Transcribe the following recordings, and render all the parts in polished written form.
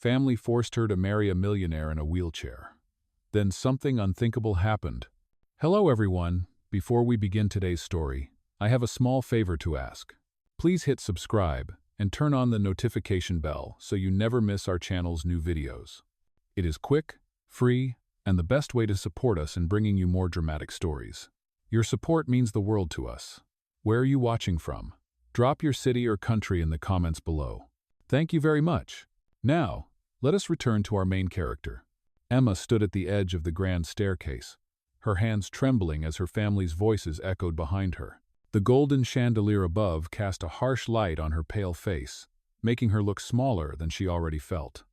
Family forced her to marry a millionaire in a wheelchair. Then something unthinkable happened. Hello everyone. Before we begin today's story, I have a small favor to ask. Please hit subscribe and turn on the notification bell so you never miss our channel's new videos. It is quick, free, and the best way to support us in bringing you more dramatic stories. Your support means the world to us. Where are you watching from? Drop your city or country in the comments below. Thank you very much. Now, let us return to our main character. Emma stood at the edge of the grand staircase, her hands trembling as her family's voices echoed behind her. The golden chandelier above cast a harsh light on her pale face, making her look smaller than she already felt.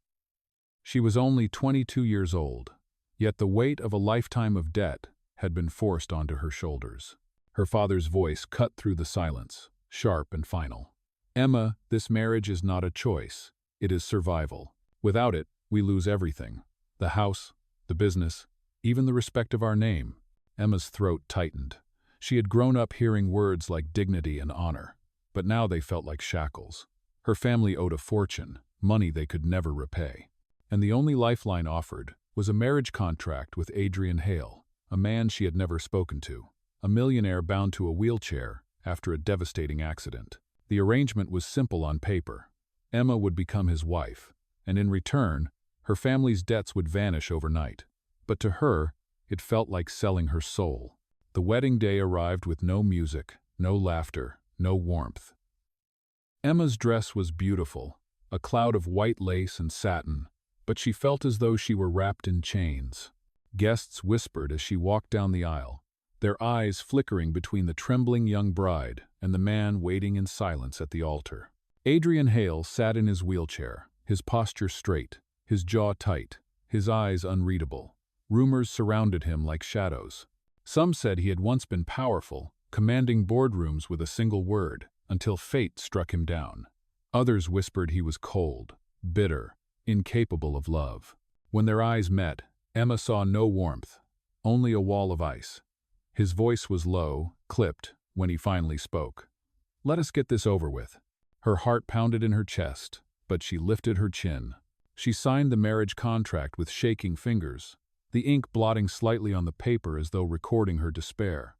She was only 22 years old, yet the weight of a lifetime of debt had been forced onto her shoulders. Her father's voice cut through the silence, sharp and final. Emma, this marriage is not a choice. It is survival. Without it, we lose everything. The house, the business, even the respect of our name. Emma's throat tightened. She had grown up hearing words like dignity and honor, but now they felt like shackles. Her family owed a fortune, money they could never repay. And the only lifeline offered was a marriage contract with Adrian Hale, a man she had never spoken to, a millionaire bound to a wheelchair after a devastating accident. The arrangement was simple on paper. Emma would become his wife, and in return, her family's debts would vanish overnight. But to her, it felt like selling her soul. The wedding day arrived with no music, no laughter, no warmth. Emma's dress was beautiful, a cloud of white lace and satin, but she felt as though she were wrapped in chains. Guests whispered as she walked down the aisle, their eyes flickering between the trembling young bride and the man waiting in silence at the altar. Adrian Hale sat in his wheelchair, his posture straight, his jaw tight, his eyes unreadable. Rumors surrounded him like shadows. Some said he had once been powerful, commanding boardrooms with a single word, until fate struck him down. Others whispered he was cold, bitter, incapable of love. When their eyes met, Emma saw no warmth, only a wall of ice. His voice was low, clipped, when he finally spoke. "Let us get this over with." Her heart pounded in her chest, but she lifted her chin. She signed the marriage contract with shaking fingers, the ink blotting slightly on the paper as though recording her despair.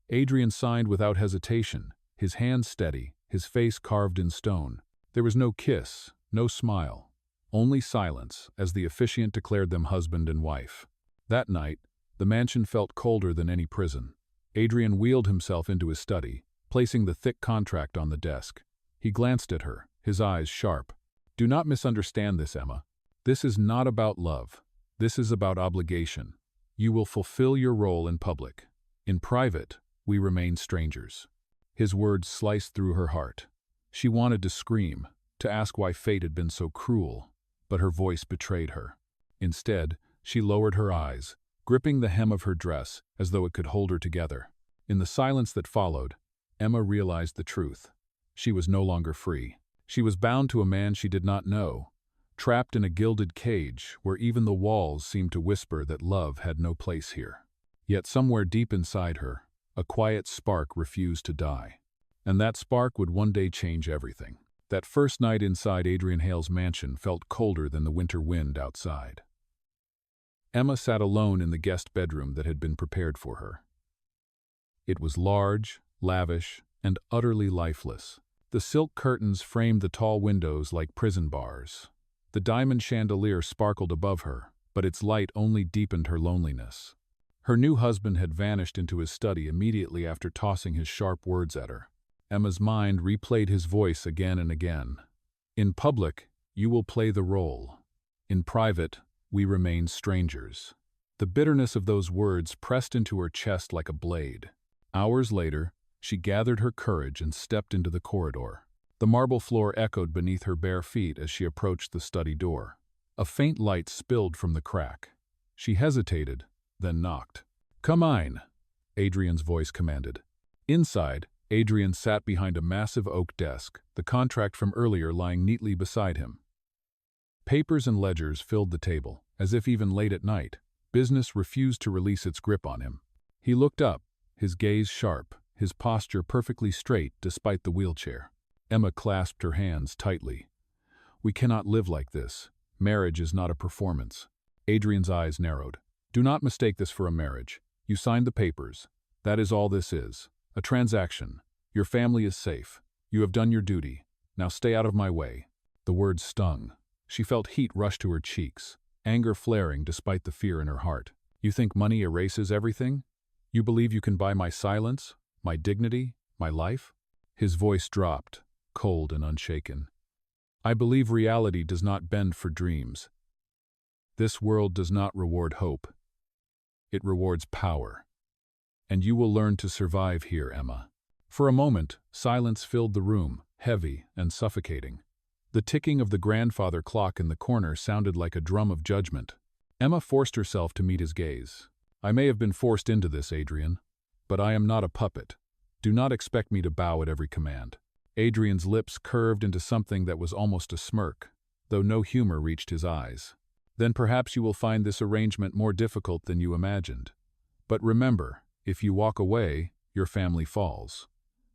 Adrian signed without hesitation, his hands steady, his face carved in stone. There was no kiss, no smile, only silence as the officiant declared them husband and wife. That night, the mansion felt colder than any prison. Adrian wheeled himself into his study, placing the thick contract on the desk. He glanced at her, his eyes sharp. "Do not misunderstand this, Emma. This is not about love. This is about obligation. You will fulfill your role in public. In private, we remain strangers." His words sliced through her heart. She wanted to scream, to ask why fate had been so cruel, but her voice betrayed her. Instead, she lowered her eyes, gripping the hem of her dress as though it could hold her together. In the silence that followed, Emma realized the truth. She was no longer free. She was bound to a man she did not know, trapped in a gilded cage where even the walls seemed to whisper that love had no place here. Yet somewhere deep inside her, a quiet spark refused to die. And that spark would one day change everything. That first night inside Adrian Hale's mansion felt colder than the winter wind outside. Emma sat alone in the guest bedroom that had been prepared for her. It was large, lavish, and utterly lifeless. The silk curtains framed the tall windows like prison bars. The diamond chandelier sparkled above her, but its light only deepened her loneliness. Her new husband had vanished into his study immediately after tossing his sharp words at her. Emma's mind replayed his voice again and again. "In public, you will play the role. In private, we remain strangers." The bitterness of those words pressed into her chest like a blade. Hours later, she gathered her courage and stepped into the corridor. The marble floor echoed beneath her bare feet as she approached the study door. A faint light spilled from the crack. She hesitated, then knocked. "Come in," Adrian's voice commanded. Inside, Adrian sat behind a massive oak desk, the contract from earlier lying neatly beside him. Papers and ledgers filled the table, as if even late at night, business refused to release its grip on him. He looked up, his gaze sharp, his posture perfectly straight despite the wheelchair. Emma clasped her hands tightly. "We cannot live like this. Marriage is not a performance. Adrian's eyes narrowed. Do not mistake this for a marriage. You signed the papers. That is all this is. A transaction. Your family is safe. You have done your duty. Now stay out of my way. The words stung. She felt heat rush to her cheeks, anger flaring despite the fear in her heart. You think money erases everything? You believe you can buy my silence, my dignity, my life? His voice dropped, cold and unshaken. I believe reality does not bend for dreams. This world does not reward hope. It rewards power. And you will learn to survive here, Emma. For a moment, silence filled the room, heavy and suffocating. The ticking of the grandfather clock in the corner sounded like a drum of judgment. Emma forced herself to meet his gaze. I may have been forced into this, Adrian, but I am not a puppet. Do not expect me to bow at every command. Adrian's lips curved into something that was almost a smirk, though no humor reached his eyes. Then perhaps you will find this arrangement more difficult than you imagined. But remember, if you walk away, your family falls.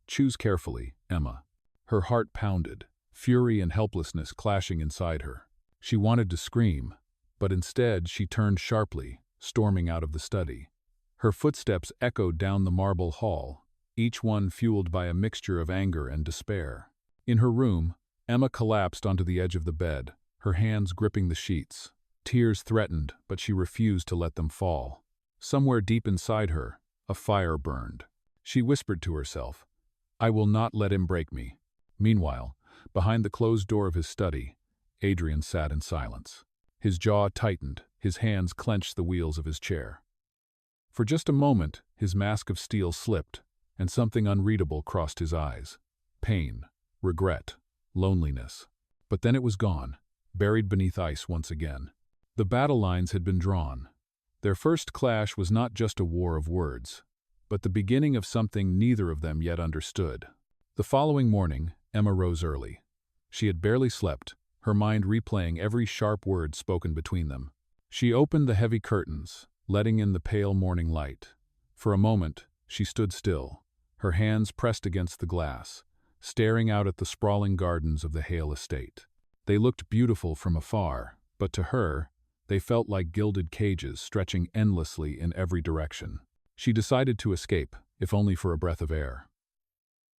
Choose carefully, Emma. Her heart pounded, fury and helplessness clashing inside her. She wanted to scream, but instead she turned sharply, storming out of the study. Her footsteps echoed down the marble hall, each one fueled by a mixture of anger and despair. In her room, Emma collapsed onto the edge of the bed, her hands gripping the sheets. Tears threatened, but she refused to let them fall. Somewhere deep inside her, a fire burned. She whispered to herself, I will not let him break me. Meanwhile, behind the closed door of his study, Adrian sat in silence. His jaw tightened, his hands clenched the wheels of his chair. For just a moment, his mask of steel slipped, and something unreadable crossed his eyes. Pain, regret, loneliness. But then it was gone, buried beneath ice once again. The battle lines had been drawn. Their first clash was not just a war of words, but the beginning of something neither of them yet understood. The following morning, Emma rose early. She had barely slept, her mind replaying every sharp word spoken between them. She opened the heavy curtains, letting in the pale morning light. For a moment, she stood still, her hands pressed against the glass, staring out at the sprawling gardens of the Hale estate. They looked beautiful from afar, but to her, they felt like gilded cages stretching endlessly in every direction. She decided to escape, if only for a breath of air.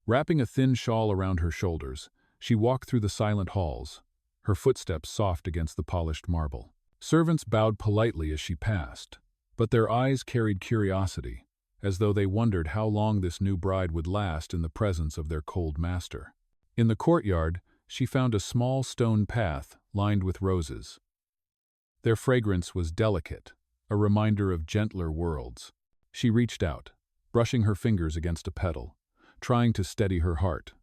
Wrapping a thin shawl around her shoulders, she walked through the silent halls, her footsteps soft against the polished marble. Servants bowed politely as she passed, but their eyes carried curiosity, as though they wondered how long this new bride would last in the presence of their cold master. In the courtyard, she found a small stone path lined with roses. Their fragrance was delicate, a reminder of gentler worlds. She reached out, brushing her fingers against a petal, trying to steady her heart.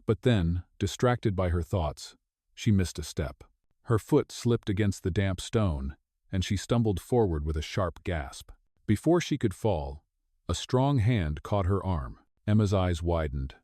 But then, distracted by her thoughts, she missed a step. Her foot slipped against the damp stone, and she stumbled forward with a sharp gasp. Before she could fall, a strong hand caught her arm. Emma's eyes widened.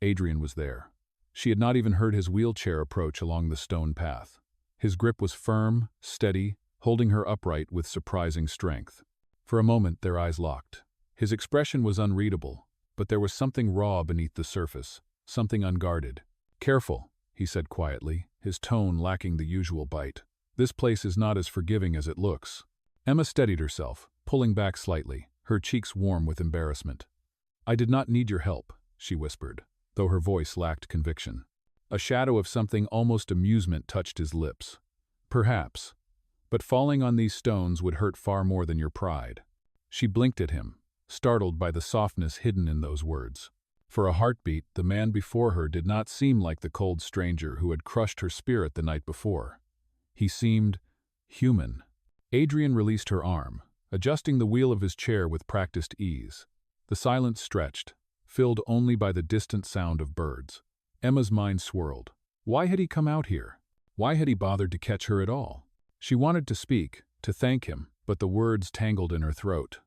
Adrian was there. She had not even heard his wheelchair approach along the stone path. His grip was firm, steady, holding her upright with surprising strength. For a moment, their eyes locked. His expression was unreadable, but there was something raw beneath the surface, something unguarded. Careful, he said quietly, his tone lacking the usual bite. This place is not as forgiving as it looks. Emma steadied herself, pulling back slightly, her cheeks warm with embarrassment. I did not need your help, she whispered, though her voice lacked conviction. A shadow of something almost amusement touched his lips. Perhaps. But falling on these stones would hurt far more than your pride. She blinked at him, startled by the softness hidden in those words. For a heartbeat, the man before her did not seem like the cold stranger who had crushed her spirit the night before. He seemed human. Adrian released her arm, adjusting the wheel of his chair with practiced ease. The silence stretched, filled only by the distant sound of birds. Emma's mind swirled. Why had he come out here? Why had he bothered to catch her at all? She wanted to speak, to thank him, but the words tangled in her throat.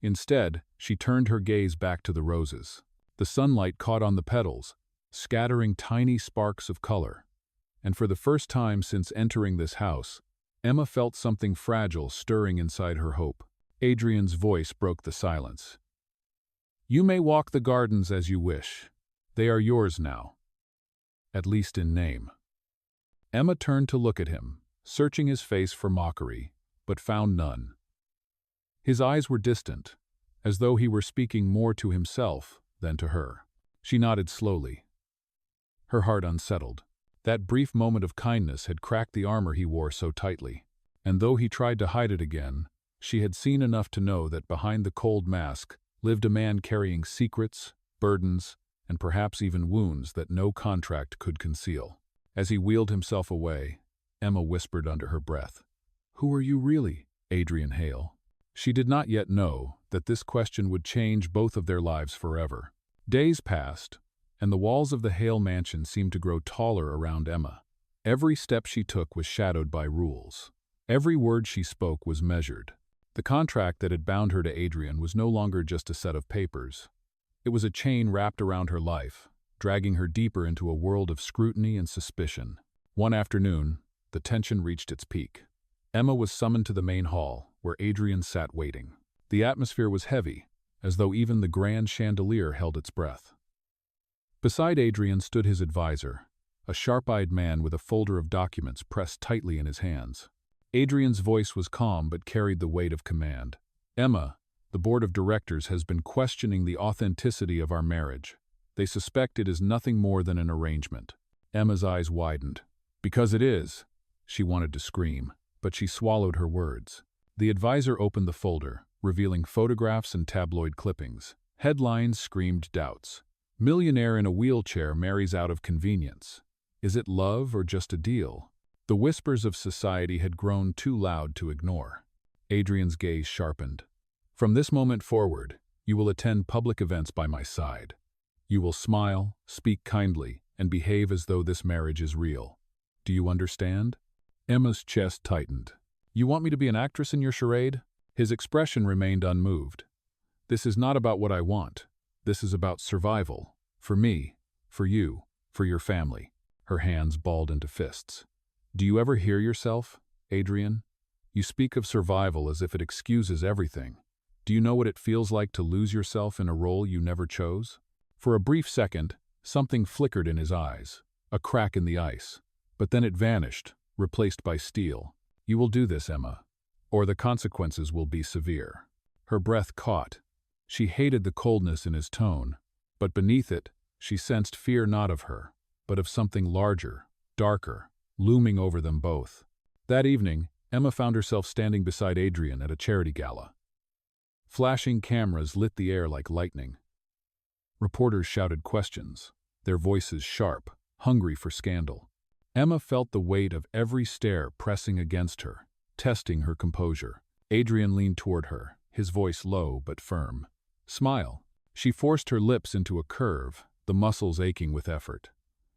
Instead, she turned her gaze back to the roses. The sunlight caught on the petals, scattering tiny sparks of color. And for the first time since entering this house, Emma felt something fragile stirring inside her hope. Adrian's voice broke the silence. You may walk the gardens as you wish. They are yours now. At least in name. Emma turned to look at him, searching his face for mockery, but found none. His eyes were distant, as though he were speaking more to himself than to her. She nodded slowly, her heart unsettled. That brief moment of kindness had cracked the armor he wore so tightly, and though he tried to hide it again, she had seen enough to know that behind the cold mask lived a man carrying secrets, burdens, and perhaps even wounds that no contract could conceal. As he wheeled himself away, Emma whispered under her breath, "Who are you really, Adrian Hale?" She did not yet know that this question would change both of their lives forever. Days passed, and the walls of the Hale mansion seemed to grow taller around Emma. Every step she took was shadowed by rules. Every word she spoke was measured. The contract that had bound her to Adrian was no longer just a set of papers. It was a chain wrapped around her life, dragging her deeper into a world of scrutiny and suspicion. One afternoon, the tension reached its peak. Emma was summoned to the main hall, where Adrian sat waiting. The atmosphere was heavy, as though even the grand chandelier held its breath. Beside Adrian stood his advisor, a sharp-eyed man with a folder of documents pressed tightly in his hands. Adrian's voice was calm but carried the weight of command. "Emma, the board of directors has been questioning the authenticity of our marriage. They suspect it is nothing more than an arrangement." Emma's eyes widened. "Because it is," she wanted to scream, but she swallowed her words. The advisor opened the folder, revealing photographs and tabloid clippings. Headlines screamed doubts. "Millionaire in a wheelchair marries out of convenience. Is it love or just a deal?" The whispers of society had grown too loud to ignore. Adrian's gaze sharpened. "From this moment forward, you will attend public events by my side. You will smile, speak kindly, and behave as though this marriage is real. Do you understand?" Emma's chest tightened. "You want me to be an actress in your charade?" His expression remained unmoved. "This is not about what I want. This is about survival. For me, for you, for your family." Her hands balled into fists. "Do you ever hear yourself, Adrian? You speak of survival as if it excuses everything. Do you know what it feels like to lose yourself in a role you never chose?" For a brief second, something flickered in his eyes, a crack in the ice. But then it vanished, replaced by steel. "You will do this, Emma, or the consequences will be severe." Her breath caught. She hated the coldness in his tone, but beneath it, she sensed fear not of her, but of something larger, darker, looming over them both. That evening, Emma found herself standing beside Adrian at a charity gala. Flashing cameras lit the air like lightning. Reporters shouted questions, their voices sharp, hungry for scandal. Emma felt the weight of every stare pressing against her, testing her composure. Adrian leaned toward her, his voice low but firm. "Smile." She forced her lips into a curve, the muscles aching with effort.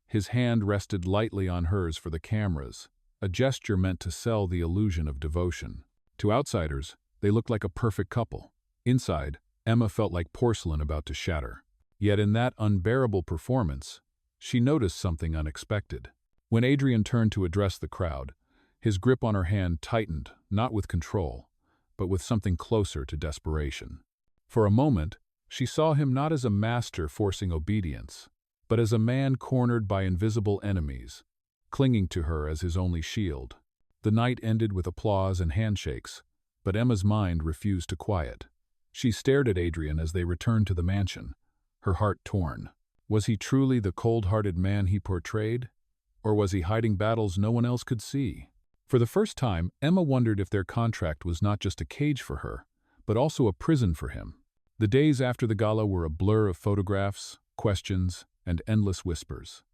His hand rested lightly on hers for the cameras, a gesture meant to sell the illusion of devotion. To outsiders, they looked like a perfect couple. Inside, Emma felt like porcelain about to shatter. Yet in that unbearable performance, she noticed something unexpected. When Adrian turned to address the crowd, his grip on her hand tightened, not with control, but with something closer to desperation. For a moment, she saw him not as a master forcing obedience, but as a man cornered by invisible enemies, clinging to her as his only shield. The night ended with applause and handshakes, but Emma's mind refused to quiet. She stared at Adrian as they returned to the mansion, her heart torn. Was he truly the cold-hearted man he portrayed? Or was he hiding battles no one else could see? For the first time, Emma wondered if their contract was not just a cage for her, but also a prison for him. The days after the gala were a blur of photographs, questions, and endless whispers.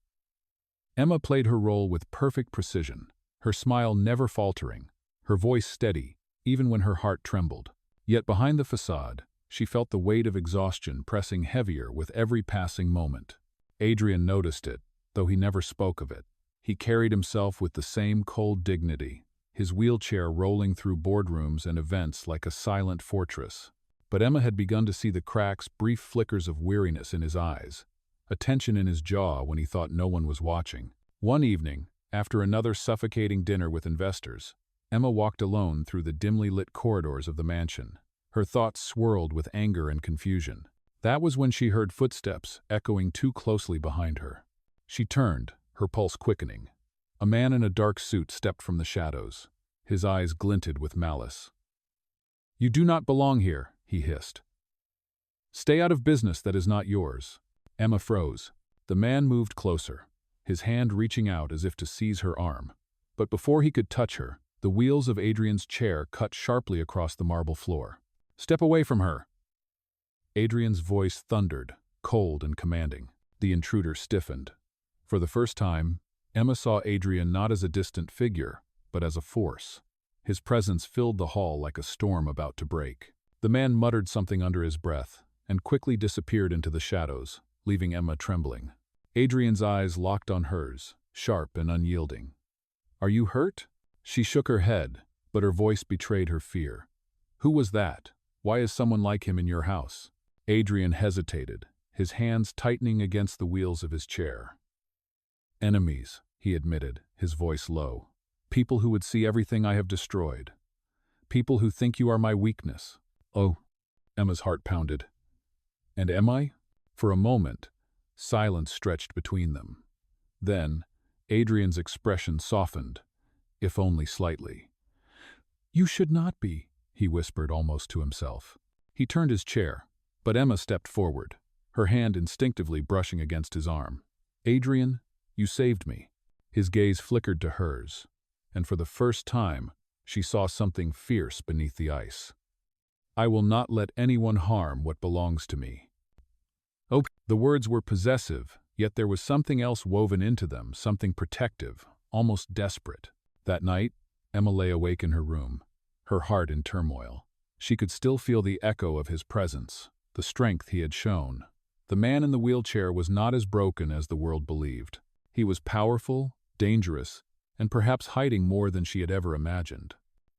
Emma played her role with perfect precision, her smile never faltering, her voice steady, even when her heart trembled. Yet behind the facade, she felt the weight of exhaustion pressing heavier with every passing moment. Adrian noticed it, though he never spoke of it. He carried himself with the same cold dignity, his wheelchair rolling through boardrooms and events like a silent fortress. But Emma had begun to see the cracks, brief flickers of weariness in his eyes, a tension in his jaw when he thought no one was watching. One evening, after another suffocating dinner with investors, Emma walked alone through the dimly lit corridors of the mansion. Her thoughts swirled with anger and confusion. That was when she heard footsteps echoing too closely behind her. She turned, her pulse quickening. A man in a dark suit stepped from the shadows. His eyes glinted with malice. "You do not belong here," he hissed. "Stay out of business that is not yours." Emma froze. The man moved closer, his hand reaching out as if to seize her arm. But before he could touch her, the wheels of Adrian's chair cut sharply across the marble floor. "Step away from her!" Adrian's voice thundered, cold and commanding. The intruder stiffened. For the first time, Emma saw Adrian not as a distant figure, but as a force. His presence filled the hall like a storm about to break. The man muttered something under his breath and quickly disappeared into the shadows, leaving Emma trembling. Adrian's eyes locked on hers, sharp and unyielding. "Are you hurt?" She shook her head, but her voice betrayed her fear. "Who was that? Why is someone like him in your house?" Adrian hesitated, his hands tightening against the wheels of his chair. "Enemies," he admitted, his voice low. "People who would see everything I have destroyed. People who think you are my weakness." "Oh," Emma's heart pounded. "And am I?" For a moment, silence stretched between them. Then, Adrian's expression softened, if only slightly. "You should not be," he whispered almost to himself. He turned his chair, but Emma stepped forward, her hand instinctively brushing against his arm. "Adrian, you saved me." His gaze flickered to hers, and for the first time, she saw something fierce beneath the ice. "I will not let anyone harm what belongs to me." Oh, the words were possessive, yet there was something else woven into them, something protective, almost desperate. That night, Emma lay awake in her room, her heart in turmoil. She could still feel the echo of his presence, the strength he had shown. The man in the wheelchair was not as broken as the world believed. He was powerful, dangerous, and perhaps hiding more than she had ever imagined.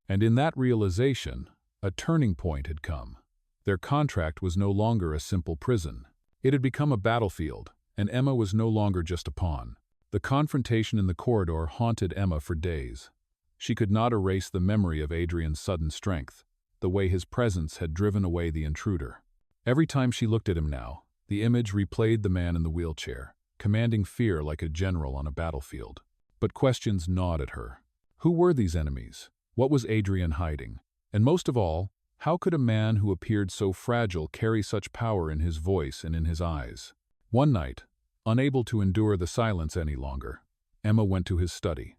And in that realization, a turning point had come. Their contract was no longer a simple prison. It had become a battlefield, and Emma was no longer just a pawn. The confrontation in the corridor haunted Emma for days. She could not erase the memory of Adrian's sudden strength, the way his presence had driven away the intruder. Every time she looked at him now, the image replayed the man in the wheelchair, commanding fear like a general on a battlefield. But questions gnawed at her. Who were these enemies? What was Adrian hiding? And most of all, how could a man who appeared so fragile carry such power in his voice and in his eyes? One night, unable to endure the silence any longer, Emma went to his study.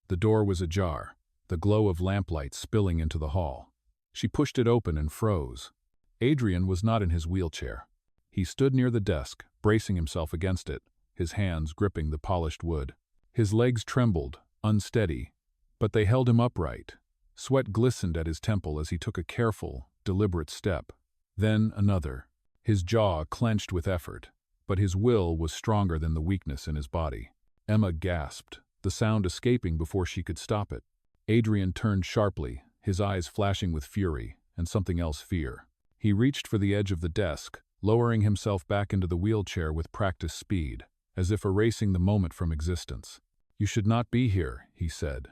The door was ajar, the glow of lamplight spilling into the hall. She pushed it open and froze. Adrian was not in his wheelchair. He stood near the desk, bracing himself against it, his hands gripping the polished wood. His legs trembled, unsteady, but they held him upright. Sweat glistened at his temple as he took a careful, deliberate step. Then another. His jaw clenched with effort, but his will was stronger than the weakness in his body. Emma gasped, the sound escaping before she could stop it. Adrian turned sharply, his eyes flashing with fury and something else, fear. He reached for the edge of the desk, lowering himself back into the wheelchair with practiced speed, as if erasing the moment from existence. "You should not be here," he said,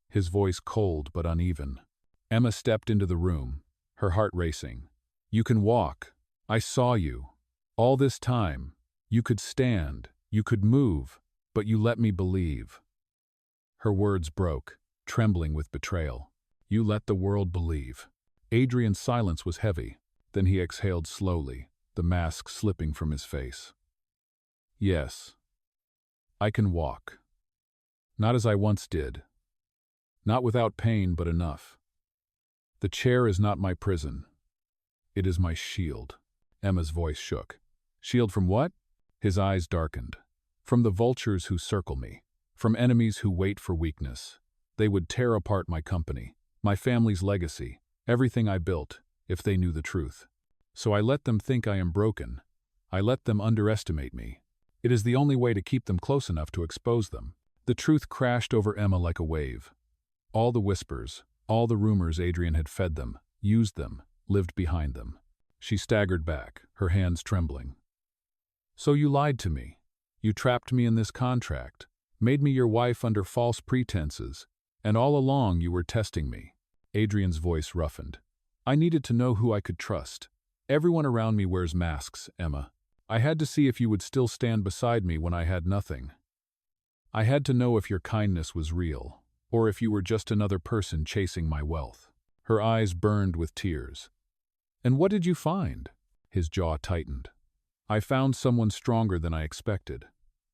his voice cold but uneven. Emma stepped into the room, her heart racing. "You can walk. I saw you. All this time, you could stand, you could move, but you let me believe." Her words broke, trembling with betrayal. "You let the world believe." Adrian's silence was heavy. Then he exhaled slowly, the mask slipping from his face. "Yes, I can walk. Not as I once did. Not without pain, but enough. The chair is not my prison. It is my shield." Emma's voice shook. "Shield from what?" His eyes darkened. "From the vultures who circle me. From enemies who wait for weakness. They would tear apart my company, my family's legacy, everything I built, if they knew the truth. So I let them think I am broken. I let them underestimate me. It is the only way to keep them close enough to expose them." The truth crashed over Emma like a wave. All the whispers, all the rumors Adrian had fed them, used them, lived behind them. She staggered back, her hands trembling. "So you lied to me. You trapped me in this contract, made me your wife under false pretenses, and all along you were testing me." Adrian's voice roughened. "I needed to know who I could trust. Everyone around me wears masks, Emma. I had to see if you would still stand beside me when I had nothing." I had to know if your kindness was real, or if you were just another person chasing my wealth." Her eyes burned with tears. "And what did you find?" His jaw tightened. "I found someone stronger than I expected.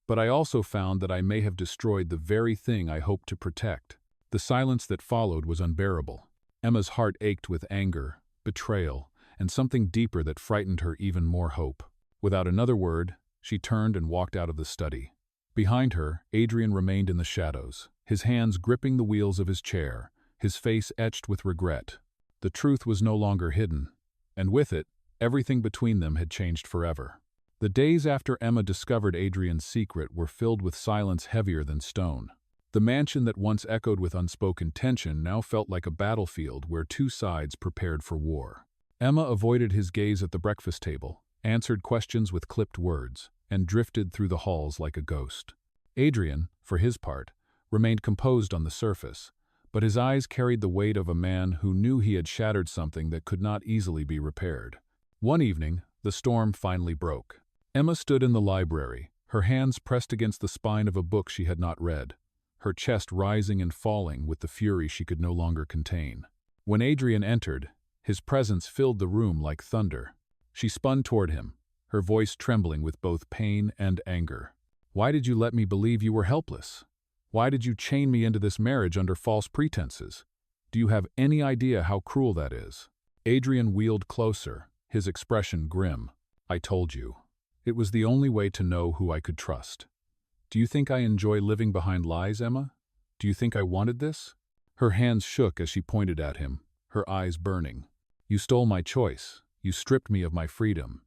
But I also found that I may have destroyed the very thing I hoped to protect." The silence that followed was unbearable. Emma's heart ached with anger, betrayal, and something deeper that frightened her even more hope. Without another word, she turned and walked out of the study. Behind her, Adrian remained in the shadows, his hands gripping the wheels of his chair, his face etched with regret. The truth was no longer hidden, and with it, everything between them had changed forever. The days after Emma discovered Adrian's secret were filled with silence heavier than stone. The mansion that once echoed with unspoken tension now felt like a battlefield where two sides prepared for war. Emma avoided his gaze at the breakfast table, answered questions with clipped words, and drifted through the halls like a ghost. Adrian, for his part, remained composed on the surface, but his eyes carried the weight of a man who knew he had shattered something that could not easily be repaired. One evening, the storm finally broke. Emma stood in the library, her hands pressed against the spine of a book she had not read, her chest rising and falling with the fury she could no longer contain. When Adrian entered, his presence filled the room like thunder. She spun toward him, her voice trembling with both pain and anger. "Why did you let me believe you were helpless? Why did you chain me into this marriage under false pretenses? Do you have any idea how cruel that is?" Adrian wheeled closer, his expression grim. "I told you. It was the only way to know who I could trust. Do you think I enjoy living behind lies, Emma? Do you think I wanted this?" Her hands shook as she pointed at him, her eyes burning. "You stole my choice. You stripped me of my freedom.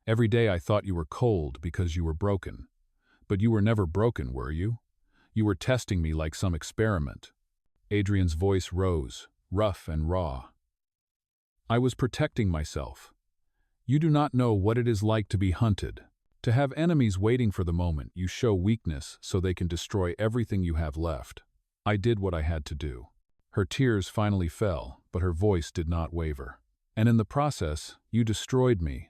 Every day I thought you were cold because you were broken. But you were never broken, were you? You were testing me like some experiment." Adrian's voice rose, rough and raw. "I was protecting myself. You do not know what it is like to be hunted. To have enemies waiting for the moment you show weakness so they can destroy everything you have left. I did what I had to do." Her tears finally fell, but her voice did not waver. "And in the process, you destroyed me.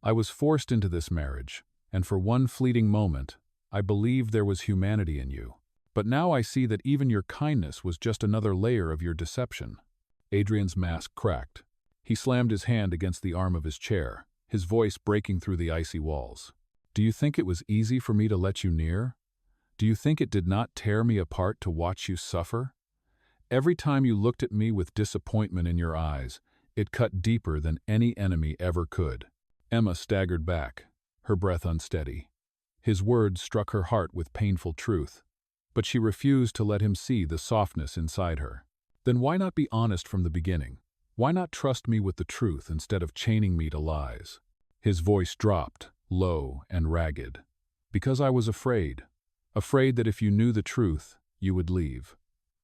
I was forced into this marriage, and for one fleeting moment, I believed there was humanity in you. But now I see that even your kindness was just another layer of your deception." Adrian's mask cracked. He slammed his hand against the arm of his chair, his voice breaking through the icy walls. "Do you think it was easy for me to let you near? Do you think it did not tear me apart to watch you suffer? Every time you looked at me with disappointment in your eyes, it cut deeper than any enemy ever could." Emma staggered back, her breath unsteady. His words struck her heart with painful truth, but she refused to let him see the softness inside her. "Then why not be honest from the beginning? Why not trust me with the truth instead of chaining me to lies?" His voice dropped, low and ragged. "Because I was afraid. Afraid that if you knew the truth, you would leave.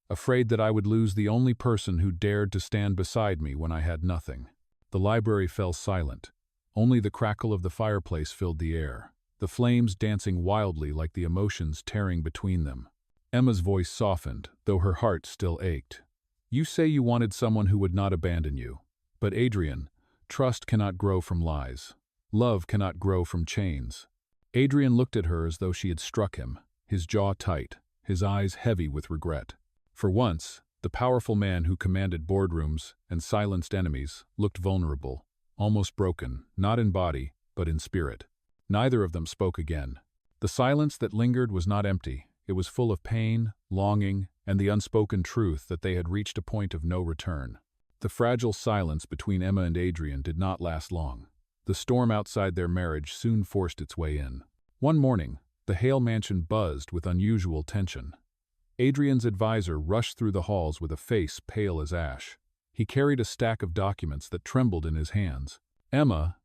Afraid that I would lose the only person who dared to stand beside me when I had nothing." The library fell silent. Only the crackle of the fireplace filled the air, the flames dancing wildly like the emotions tearing between them. Emma's voice softened, though her heart still ached. "You say you wanted someone who would not abandon you. But Adrian, trust cannot grow from lies. Love cannot grow from chains." Adrian looked at her as though she had struck him, his jaw tight, his eyes heavy with regret. For once, the powerful man who commanded boardrooms and silenced enemies looked vulnerable, almost broken, not in body, but in spirit. Neither of them spoke again. The silence that lingered was not empty. It was full of pain, longing, and the unspoken truth that they had reached a point of no return. The fragile silence between Emma and Adrian did not last long. The storm outside their marriage soon forced its way in. One morning, the Hale mansion buzzed with unusual tension. Adrian's advisor rushed through the halls with a face pale as ash. He carried a stack of documents that trembled in his hands. Emma,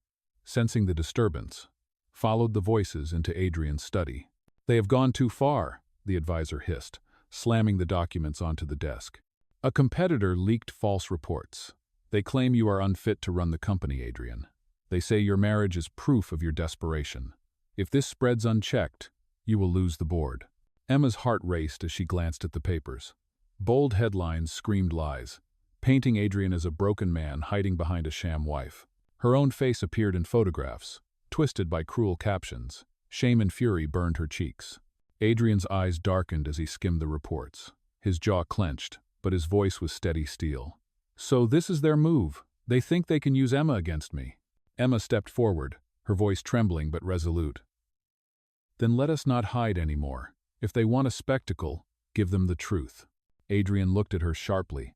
sensing the disturbance, followed the voices into Adrian's study. "They have gone too far," the advisor hissed, slamming the documents onto the desk. "A competitor leaked false reports. They claim you are unfit to run the company, Adrian. They say your marriage is proof of your desperation. If this spreads unchecked, you will lose the board." Emma's heart raced as she glanced at the papers. Bold headlines screamed lies, painting Adrian as a broken man hiding behind a sham wife. Her own face appeared in photographs, twisted by cruel captions. Shame and fury burned her cheeks. Adrian's eyes darkened as he skimmed the reports. His jaw clenched, but his voice was steady steel. So this is their move. They think they can use Emma against me. Emma stepped forward, her voice trembling but resolute. Then let us not hide anymore. If they want a spectacle, give them the truth. Adrian looked at her sharply.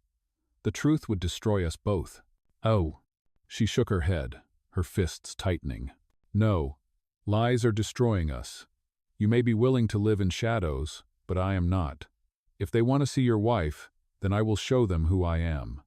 The truth would destroy us both. Oh. She shook her head, her fists tightening. No. Lies are destroying us. You may be willing to live in shadows, but I am not. If they want to see your wife, then I will show them who I am.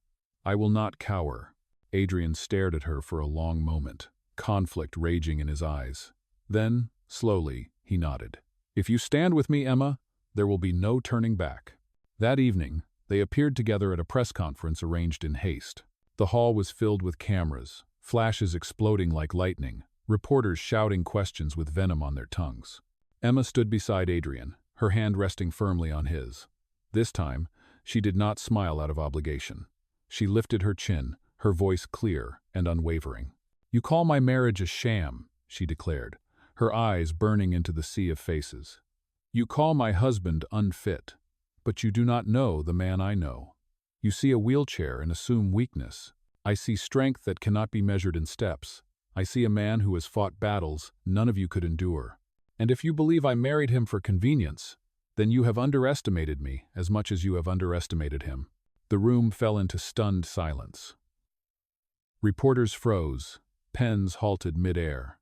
I will not cower. Adrian stared at her for a long moment, conflict raging in his eyes. Then, slowly, he nodded. If you stand with me, Emma, there will be no turning back. That evening, they appeared together at a press conference arranged in haste. The hall was filled with cameras, flashes exploding like lightning, reporters shouting questions with venom on their tongues. Emma stood beside Adrian, her hand resting firmly on his. This time, she did not smile out of obligation. She lifted her chin, her voice clear and unwavering. You call my marriage a sham, she declared, her eyes burning into the sea of faces. You call my husband unfit, but you do not know the man I know. You see a wheelchair and assume weakness. I see strength that cannot be measured in steps. I see a man who has fought battles none of you could endure. And if you believe I married him for convenience, then you have underestimated me as much as you have underestimated him. The room fell into stunned silence. Reporters froze, pens halted mid-air.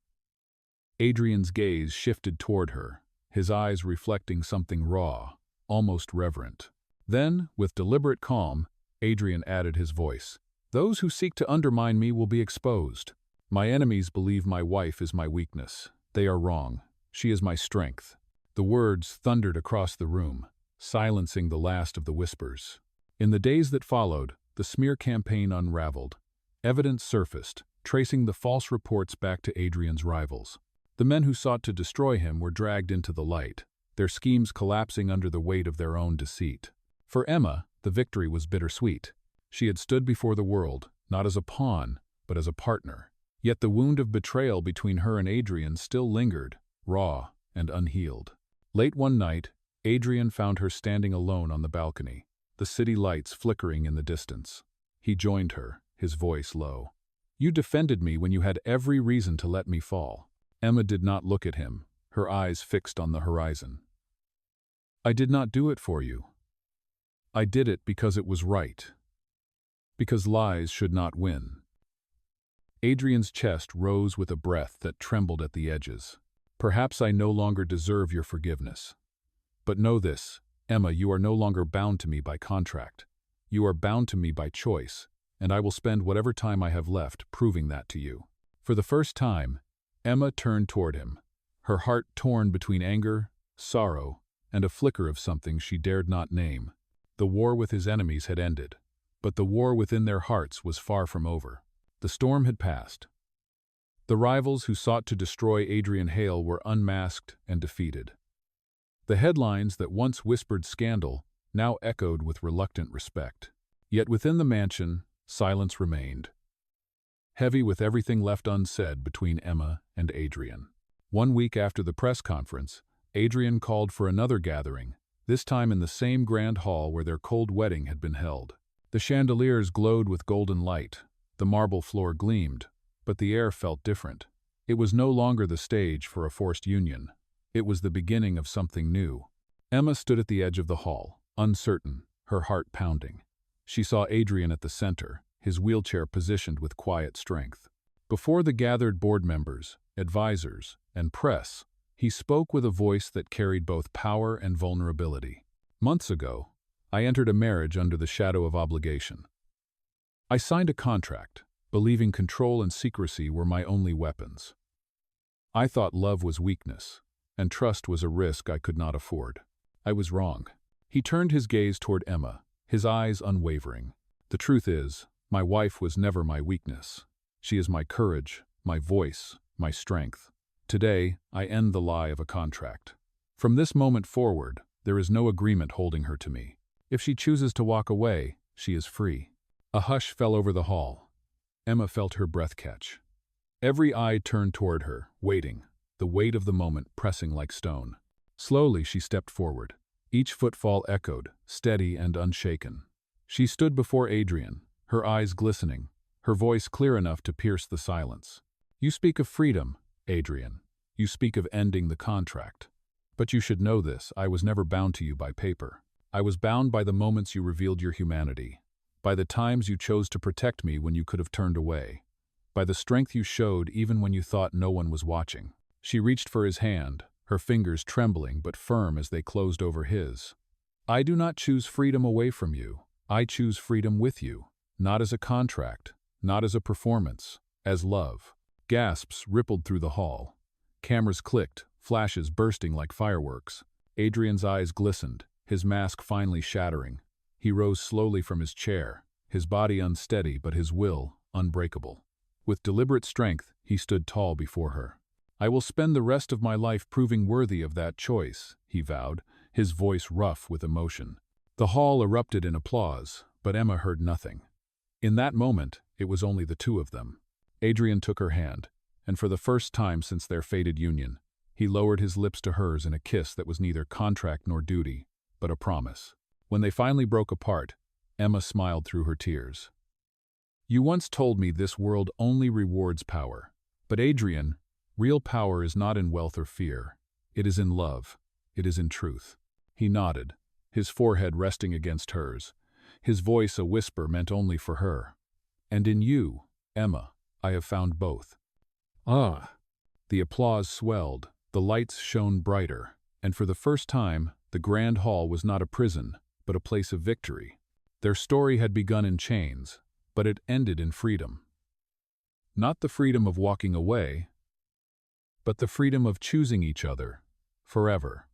Adrian's gaze shifted toward her, his eyes reflecting something raw, almost reverent. Then, with deliberate calm, Adrian added his voice. Those who seek to undermine me will be exposed. My enemies believe my wife is my weakness. They are wrong. She is my strength. The words thundered across the room, silencing the last of the whispers. In the days that followed, the smear campaign unraveled. Evidence surfaced, tracing the false reports back to Adrian's rivals. The men who sought to destroy him were dragged into the light, their schemes collapsing under the weight of their own deceit. For Emma, the victory was bittersweet. She had stood before the world, not as a pawn, but as a partner. Yet the wound of betrayal between her and Adrian still lingered, raw and unhealed. Late one night, Adrian found her standing alone on the balcony, the city lights flickering in the distance. He joined her, his voice low. You defended me when you had every reason to let me fall. Emma did not look at him, her eyes fixed on the horizon. I did not do it for you. I did it because it was right. Because lies should not win. Adrian's chest rose with a breath that trembled at the edges. Perhaps I no longer deserve your forgiveness. But know this, Emma, you are no longer bound to me by contract. You are bound to me by choice, and I will spend whatever time I have left proving that to you. For the first time, Emma turned toward him, her heart torn between anger, sorrow, and a flicker of something she dared not name. The war with his enemies had ended, but the war within their hearts was far from over. The storm had passed. The rivals who sought to destroy Adrian Hale were unmasked and defeated. The headlines that once whispered scandal now echoed with reluctant respect. Yet within the mansion, silence remained, heavy with everything left unsaid between Emma and Adrian. 1 week after the press conference, Adrian called for another gathering, this time in the same grand hall where their cold wedding had been held. The chandeliers glowed with golden light, the marble floor gleamed, but the air felt different. It was no longer the stage for a forced union. It was the beginning of something new. Emma stood at the edge of the hall, uncertain, her heart pounding. She saw Adrian at the center, his wheelchair positioned with quiet strength. Before the gathered board members, advisors, and press, he spoke with a voice that carried both power and vulnerability. Months ago, I entered a marriage under the shadow of obligation. I signed a contract, believing control and secrecy were my only weapons. I thought love was weakness, and trust was a risk I could not afford. I was wrong. He turned his gaze toward Emma, his eyes unwavering. The truth is, my wife was never my weakness. She is my courage, my voice, my strength. Today, I end the lie of a contract. From this moment forward, there is no agreement holding her to me. If she chooses to walk away, she is free. A hush fell over the hall. Emma felt her breath catch. Every eye turned toward her, waiting, the weight of the moment pressing like stone. Slowly she stepped forward. Each footfall echoed, steady and unshaken. She stood before Adrian, her eyes glistening, her voice clear enough to pierce the silence. "You speak of freedom, Adrian. You speak of ending the contract. But you should know this, I was never bound to you by paper. I was bound by the moments you revealed your humanity, by the times you chose to protect me when you could have turned away, by the strength you showed even when you thought no one was watching." She reached for his hand, her fingers trembling but firm as they closed over his. "I do not choose freedom away from you. I choose freedom with you, not as a contract, not as a performance, as love." Gasps rippled through the hall. Cameras clicked, flashes bursting like fireworks. Adrian's eyes glistened, his mask finally shattering. He rose slowly from his chair, his body unsteady but his will unbreakable. With deliberate strength, he stood tall before her. "I will spend the rest of my life proving worthy of that choice," he vowed, his voice rough with emotion. The hall erupted in applause, but Emma heard nothing. In that moment, it was only the two of them. Adrian took her hand, and for the first time since their fated union, he lowered his lips to hers in a kiss that was neither contract nor duty, but a promise. When they finally broke apart, Emma smiled through her tears. "You once told me this world only rewards power. But Adrian, real power is not in wealth or fear. It is in love. It is in truth." He nodded, his forehead resting against hers, his voice a whisper meant only for her. "And in you, Emma, I have found both." "Ah!" The applause swelled, the lights shone brighter, and for the first time, the grand hall was not a prison, but a place of victory. Their story had begun in chains, but it ended in freedom. Not the freedom of walking away, but the freedom of choosing each other, forever.